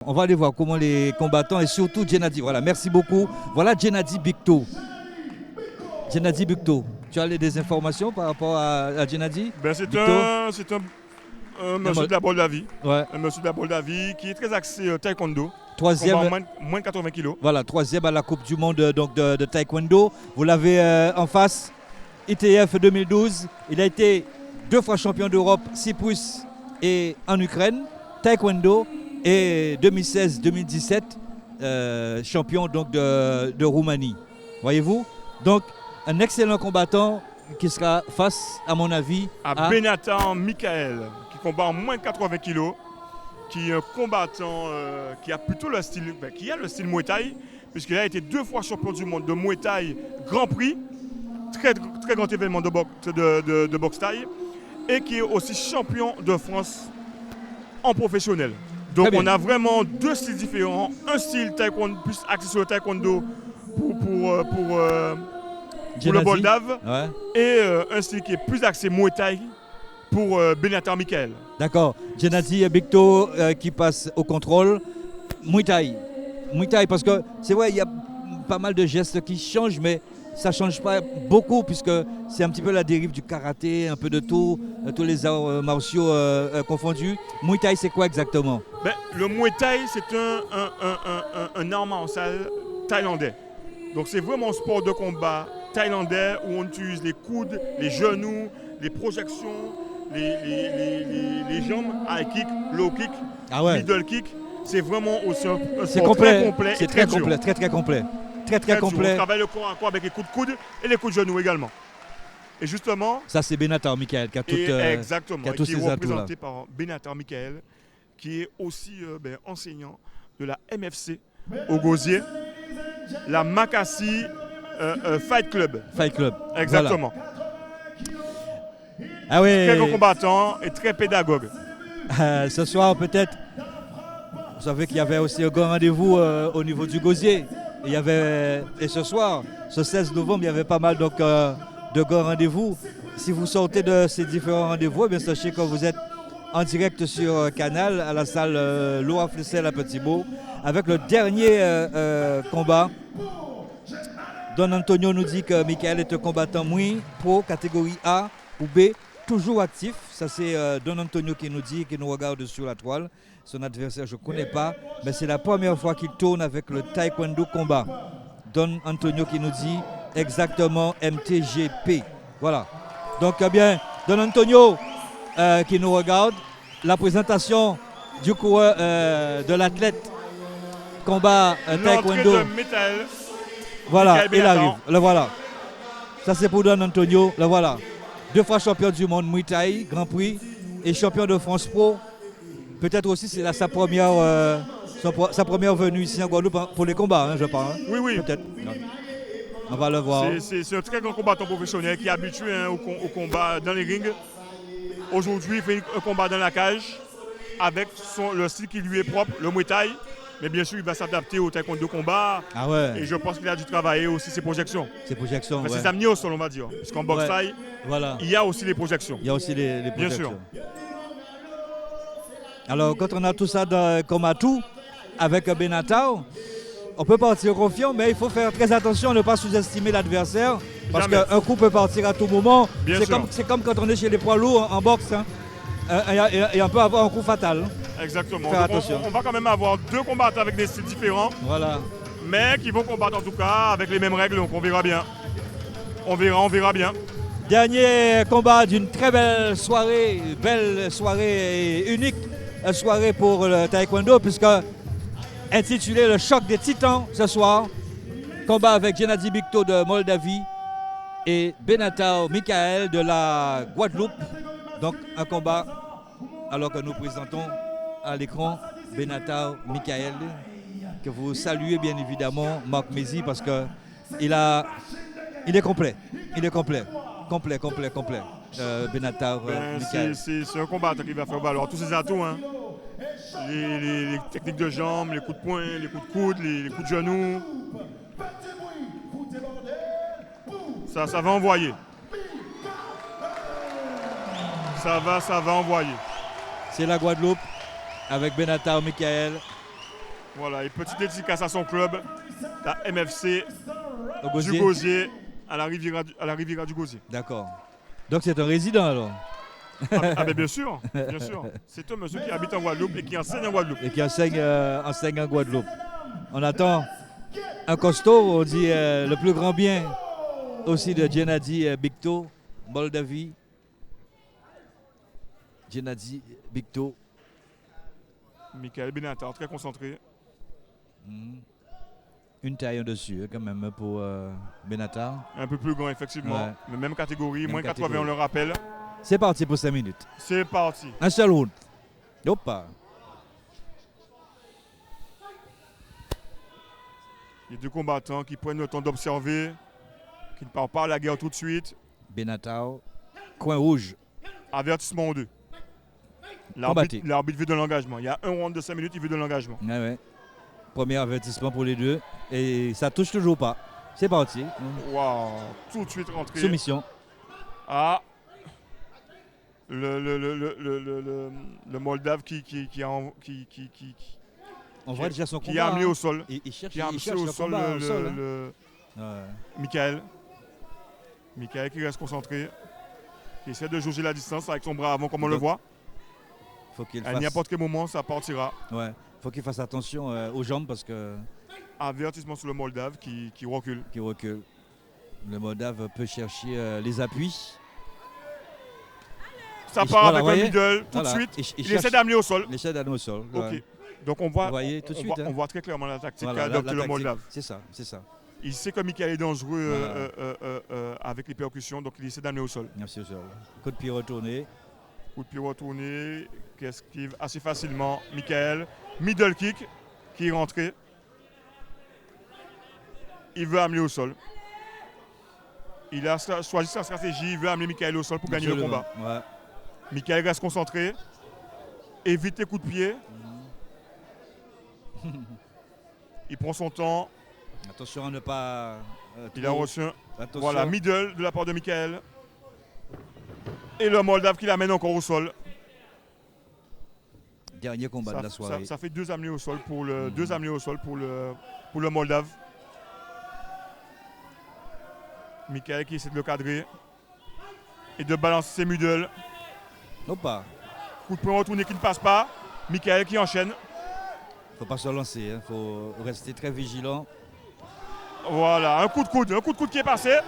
On va aller voir comment les combattants et surtout Gennady. Voilà, merci beaucoup. Voilà Gennady Bicto. Gennady Bicto. Tu as des informations par rapport à Gennady C'est un monsieur de la Moldavie. Ouais. Un monsieur de la Moldavie qui est très axé taekwondo. Troisième, moins de 80 kilos. Voilà, troisième à la Coupe du Monde donc de taekwondo. Vous l'avez en face, ITF 2012. Il a été 2 fois champion d'Europe, Cyprus et en Ukraine, taekwondo. Et 2016-2017, champion donc de Roumanie. Voyez-vous? Donc, un excellent combattant qui sera face, à mon avis, à Benatar Michael, qui combat en moins de 80 kilos, qui est un combattant qui a plutôt le style, qui a le style Muay Thai, puisqu'il a été 2 fois champion du monde de Muay Thai Grand Prix, très grand événement de boxe Thaï, et qui est aussi champion de France en professionnel. Donc on a vraiment 2 styles différents, un style taekwondo plus axé sur le taekwondo pour le Moldave, ouais. Et un style qui est plus axé Muay Thai pour Benatar Michael. D'accord. Gennady Bicto qui passe au contrôle. Muay Thai parce que c'est vrai, il y a pas mal de gestes qui changent, mais ça ne change pas beaucoup puisque c'est un petit peu la dérive du karaté, un peu de tout, tous les arts martiaux confondus. Muay Thai, c'est quoi exactement? Le Muay Thai, c'est un art martial thaïlandais. Donc c'est vraiment un sport de combat thaïlandais où on utilise les coudes, les genoux, les projections, les jambes, high kick, low kick, middle kick. C'est vraiment aussi un sport très complet. C'est très complet, très complet. Très complet. On travaille le corps à corps avec les coups de coude et les coups de genoux également. Et justement... Ça, c'est Benatar Michael qui a tous ces atouts-là. Représenté par Benatar Michael, qui est aussi enseignant de la MFC au Gosier, la Makassi Fight Club. Exactement. Voilà. Ah oui. Très grand combattant et très pédagogue. Ce soir, peut-être, vous savez qu'il y avait aussi un grand rendez-vous au niveau du Gosier. Et ce soir, ce 16 novembre, il y avait pas mal donc, de grands rendez-vous. Si vous sortez de ces différents rendez-vous, bien sachez que vous êtes en direct sur Canal, à la salle Loa Flessel à Petit-Beau, avec le dernier combat. Don Antonio nous dit que Michael est un combattant Muay Pro, catégorie A ou B, toujours actif. Ça, c'est Don Antonio qui nous dit, qui nous regarde sur la toile. Son adversaire, je ne connais pas, mais c'est la première fois qu'il tourne avec le taekwondo combat. Don Antonio qui nous dit exactement MTGP. Voilà. Donc, bien, Don Antonio qui nous regarde. La présentation du coureur, de l'athlète combat taekwondo. De métal. Voilà, il arrive. Le voilà. Ça, c'est pour Don Antonio. Le voilà. 2 fois champion du monde Muay Thai, Grand Prix, et champion de France Pro. Peut-être aussi c'est sa première venue ici en Guadeloupe pour les combats, hein, je pense. Hein. Oui. Peut-être. On va le voir. C'est un très grand combattant professionnel qui est habitué au combat dans les rings. Aujourd'hui, il fait un combat dans la cage avec le style qui lui est propre, le Muay Thai. Mais bien sûr, il va s'adapter au taekwondo combat. Ah ouais. Et je pense qu'il a dû travailler aussi ses projections. Ses amenés au sol, on va dire. Parce qu'en boxe Thai, voilà. Il y a aussi les projections. Il y a aussi les projections. Bien sûr. Alors, quand on a tout ça comme atout, avec Benatar, on peut partir confiant, mais il faut faire très attention à ne pas sous-estimer l'adversaire. Parce qu'un coup peut partir à tout moment. C'est comme quand on est chez les poids lourds en boxe. Hein. Et on peut avoir un coup fatal. Exactement. On va quand même avoir 2 combattants avec des styles différents. Voilà. Mais qui vont combattre en tout cas avec les mêmes règles, donc on verra bien. On verra bien. Dernier combat d'une très belle soirée et unique soirée pour le taekwondo, puisque intitulé Le Choc des Titans ce soir. Combat avec Gennady Bicto de Moldavie et Benatar Michael de la Guadeloupe. Donc un combat alors que nous présentons à l'écran Benatar Michael, que vous saluez bien évidemment, Marc Mézy, parce qu'il est complet. Complet. Benatar Michael. C'est un combattant qui va faire valoir tous ses atouts. Hein. Les techniques de jambes, les coups de poing, les coups de coude, les coups de genoux. Ça va envoyer. Ça va envoyer. C'est la Guadeloupe avec Benatar Michael Voilà, et petite dédicace à son club, la MFC Au du Gosier. Gosier, à la Riviera du Gosier. D'accord. Donc c'est un résident alors. Ah ben bien sûr, bien sûr. C'est un monsieur qui habite en Guadeloupe et qui enseigne en Guadeloupe. Et qui enseigne en Guadeloupe. On attend un costaud, on dit le plus grand bien aussi de Gennady Bicto, Moldavie. Gennady Bicto. Michael Benatar, très concentré. Une taille en dessus quand même pour Benatar. Un peu plus grand effectivement, Ouais. mais même catégorie, Même moins 80 catégorie. on le rappelle. C'est parti pour 5 minutes. C'est parti. Un seul round. Hop. Les deux combattants qui prennent le temps d'observer, qui ne partent pas à la guerre tout de suite. Benatar, coin rouge. Avertissement aux deux. Combatté. L'arbitre veut de l'engagement. Il y a un round de 5 minutes, il veut de l'engagement. Ouais, ouais. Premier avertissement pour les deux. Et ça touche toujours pas. C'est parti. Waouh, tout de suite rentré. Soumission. Ah, le Moldave qui On voit déjà son qui combat. a amené hein. au sol. Il cherche, Qui a il amené cherche au le sol combat au sol, hein. le Ouais. Michael. Michael qui reste concentré. Qui essaie de jauger la distance avec son bras avant comme on le voit. Faut qu'il À fasse... n'importe quel moment, ça partira. Ouais. Faut qu'il fasse attention aux jambes parce que Avertissement sur le Moldave qui recule. qu'il recule. Le Moldave peut chercher les appuis. Ça Il- part voilà, avec voyez, un middle tout voilà. de suite. Il Il essaie d'amener au sol. Il essaie d'amener au sol. Ok. Ouais. Donc on voit, Vous voyez tout de suite, hein. on voit très clairement la tactique Voilà, qu'a la adopté le tactique. Moldave. C'est ça, c'est ça. Il sait que Michael est dangereux Voilà. avec les percussions, donc il essaie d'amener au sol. Merci au sol. Coup de pied retourné. Coup de pied retourné, qui esquive assez facilement Michael. Middle kick qui est rentré. Il veut amener au sol. Il a choisi sa stratégie, il veut amener Michael au sol pour gagner le Absolument. combat. Ouais. Michael reste concentré, évite les coups de pied. Il prend son temps, Attention à ne pas. il a reçu un Attention. voilà, middle de la part de Michael. Et le Moldave qui l'amène encore au sol. Dernier combat de la soirée. Ça fait deux amenés au sol pour le Moldave. Michael qui essaie de le cadrer et de balancer ses middle. Hoppa. Coup de poing retourné qui ne passe pas. Michael qui enchaîne. Faut pas se lancer. Hein. Faut rester très vigilant. Voilà, un coup de coude qui est passé.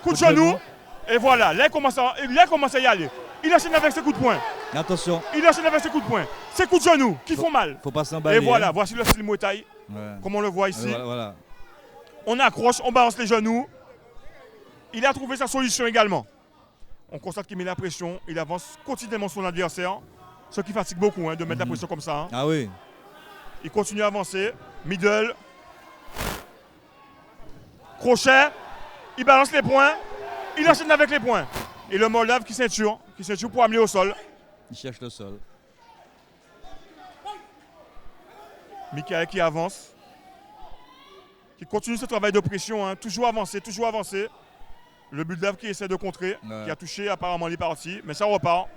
Coup de genou. Et voilà, là il commence à y aller. Il enchaîne avec ses coups de poing. Attention. Il enchaîne avec ses coups de poing. Ses coups de genou qui font mal. Faut pas s'emballer. Et voilà, hein. voici le style Muay Thai. Ouais. Comme on le voit ici. Voilà. On accroche, on balance les genoux. Il a trouvé sa solution également. On constate qu'il met la pression. Il avance quotidiennement son adversaire. Ce qui fatigue beaucoup de mettre la pression comme ça. Hein. Ah oui. Il continue à avancer. Middle. Crochet. Il balance les points. Il enchaîne avec les points. Et le Moldave qui ceinture pour amener au sol. Il cherche le sol. Michael qui avance. Qui continue ce travail de pression. Hein. Toujours avancer. Le Moldave qui essaie de contrer. Ouais. Qui a touché apparemment les parties. Mais ça repart.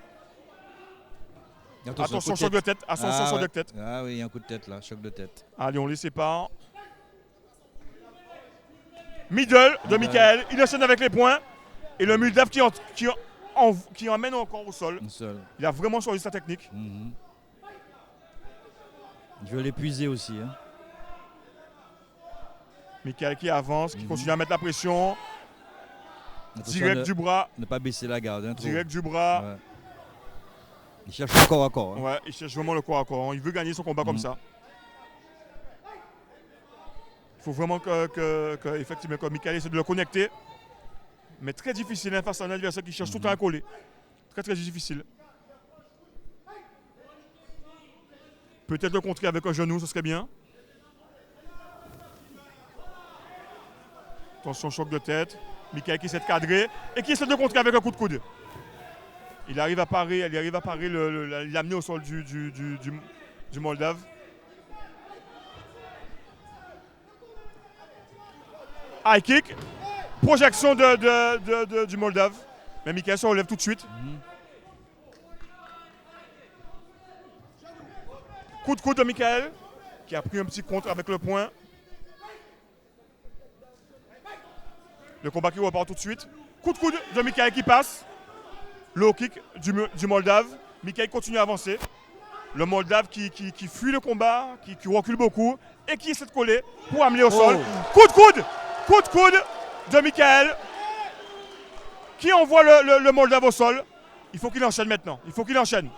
Attention, choc de tête. Attention, choc de tête. Ah oui, il y a un coup de tête là, choc de tête. Allez, on les sépare. Middle de Michael. Il enchaîne avec les points. Et le Moldave qui emmène encore au sol. Un sol. Il a vraiment choisi sa technique. Mhm. Je veux l'épuiser aussi. Hein. Michael qui avance, qui continue à mettre la pression. Attention Direct à du bras. ne pas baisser la garde. Hein, trop. Direct du bras. Ouais. Il cherche le corps à corps. Hein. Ouais, il cherche vraiment le corps à corps. Il veut gagner son combat comme ça. Il faut vraiment effectivement, que Michael essaie de le connecter. Mais très difficile face à un adversaire qui cherche tout le temps à coller. Très très difficile. Peut-être le contrer avec un genou, ce serait bien. Attention, choc de tête. Michael qui essaie de cadrer et qui essaie de contrer avec un coup de coude. Il arrive à parer, l'amener au sol du Moldave. High kick. Projection du Moldave. Mais Michael se relève tout de suite. Coup de coude de Michael. qui a pris un petit contre avec le poing. Le combat qui repart tout de suite. Coup de coude de Michael qui passe. Low kick du Moldave. Michael continue à avancer. Le Moldave qui fuit le combat, qui recule beaucoup et qui essaie de coller pour amener au sol. Coup de coude de Michael qui envoie le Moldave au sol. Il faut qu'il enchaîne maintenant. Il faut qu'il enchaîne.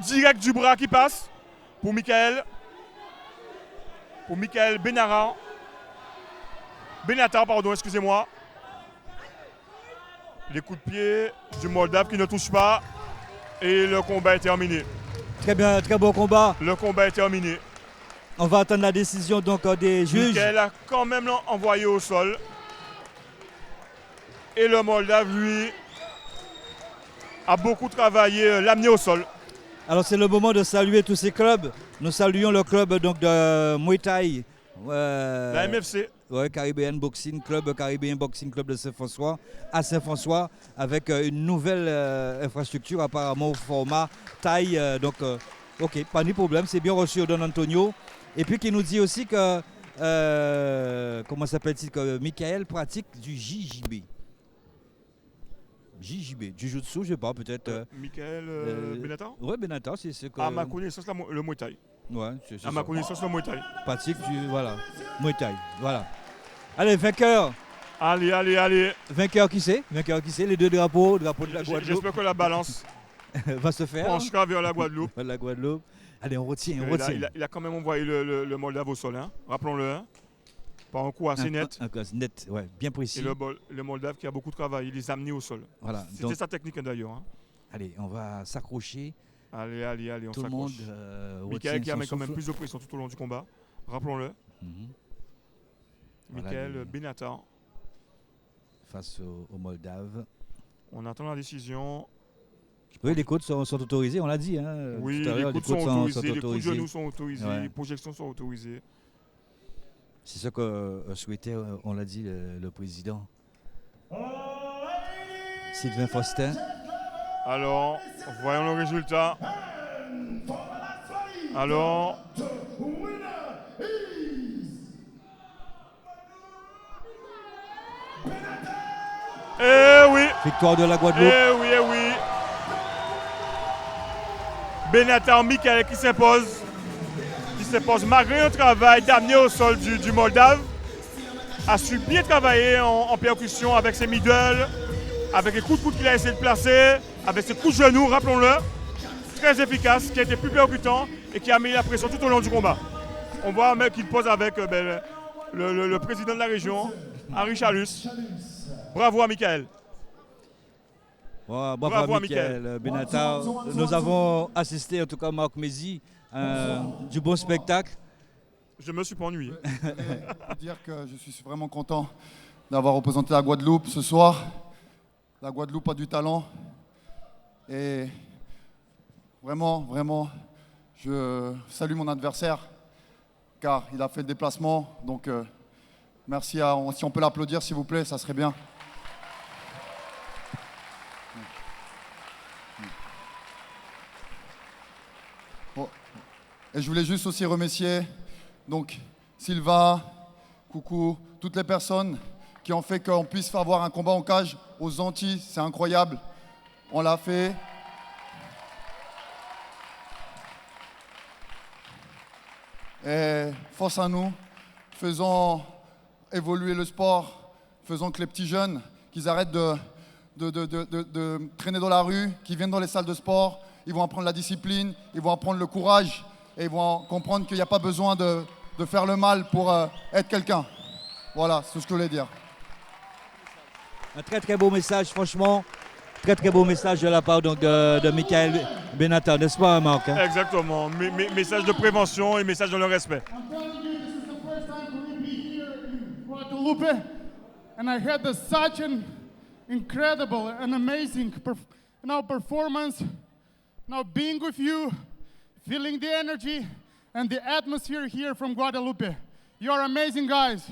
Direct du bras qui passe pour Michael. Pour Michael Benatar, pardon, excusez-moi. Les coups de pied du Moldave qui ne touche pas. Et le combat est terminé. Très bien, très bon combat. Le combat est terminé. On va attendre la décision donc des juges. Michael a quand même envoyé au sol. Et le Moldave, lui, a beaucoup travaillé, l'amener au sol. Alors c'est le moment de saluer tous ces clubs. Nous saluons le club donc de Muay Thai. La MFC. Ouais, Caribbean Boxing Club, Caribbean Boxing Club de Saint-François, à Saint-François, avec une nouvelle infrastructure apparemment au format taille. Ok, pas de problème, c'est bien reçu au Don Antonio. Et puis qui nous dit aussi que, comment s'appelle-t-il, que Michael pratique du JJB. JJB, Jujutsu, je sais pas, peut-être. Michael Benatar. Oui, Benatar, c'est ce que... À ma connaissance, le Muay Thai. Ouais, c'est à ma connaissance, le Muay Thai. Pratique du, voilà, Muay Thai, voilà. Allez, vainqueur. Allez. Vainqueur qui c'est? Les deux drapeaux de la Guadeloupe. J'espère que la balance va se faire. Penchera vers la Guadeloupe. La Guadeloupe. Allez, on retient. Il a quand même envoyé le Moldave au sol, hein. Rappelons-le. Hein. Par un coup assez net. Un coup net, ouais, bien précis. Et le Moldave qui a beaucoup travaillé, il les a amenés au sol. Voilà. C'était sa technique d'ailleurs. Hein. Allez, on va s'accrocher. Allez, on s'accroche. Tout le monde Michael qui a mis quand même plus de pression tout au long du combat. Rappelons-le. Michael voilà, Benatar. Face au Moldave. On attend la décision. Oui, les côtes sont autorisées, on l'a dit. Hein, oui, les côtes sont autorisées, les coups de genoux sont autorisés, ouais. Les projections sont autorisées. C'est ce que souhaitait, on l'a dit, le président. Sylvain Faustin. Alors, voyons le résultat. Alors... Eh oui! Victoire de la Guadeloupe. Eh oui! Benatar Michael qui s'impose malgré un travail d'amener au sol du Moldave. A su bien travailler en percussion avec ses middle, avec les coups de coude qu'il a essayé de placer, avec ses coups de genoux, rappelons-le. Très efficace, qui a été plus percutant et qui a mis la pression tout au long du combat. On voit un mec qu'il pose avec le président de la région, Henri Chalus. Bravo à Michael. Wow, bravo à Michael Benatar. Nous avons assisté, en tout cas Marc Mézy, du bon spectacle. Je me suis pas ennuyé. Je voulais dire que je suis vraiment content d'avoir représenté la Guadeloupe ce soir. La Guadeloupe a du talent. Et vraiment, je salue mon adversaire car il a fait le déplacement. Donc merci, si on peut l'applaudir s'il vous plaît, ça serait bien. Bon. Et je voulais juste aussi remercier donc Sylvain, Coucou, toutes les personnes qui ont fait qu'on puisse avoir un combat en cage aux Antilles. C'est incroyable. On l'a fait. Et force à nous, faisons évoluer le sport, faisons que les petits jeunes, qu'ils arrêtent de traîner dans la rue, qu'ils viennent dans les salles de sport, ils vont apprendre la discipline, ils vont apprendre le courage et ils vont comprendre qu'il n'y a pas besoin de faire le mal pour être quelqu'un. Voilà, c'est ce que je voulais dire. Un très beau message, franchement. Très beau message de la part donc, de Michael Benatar, n'est-ce pas Marc? Hein? Exactement, message de prévention et message de le respect. Guadeloupe, and I had such an incredible and amazing performance. Now being with you, feeling the energy and the atmosphere here from Guadeloupe. You are amazing guys.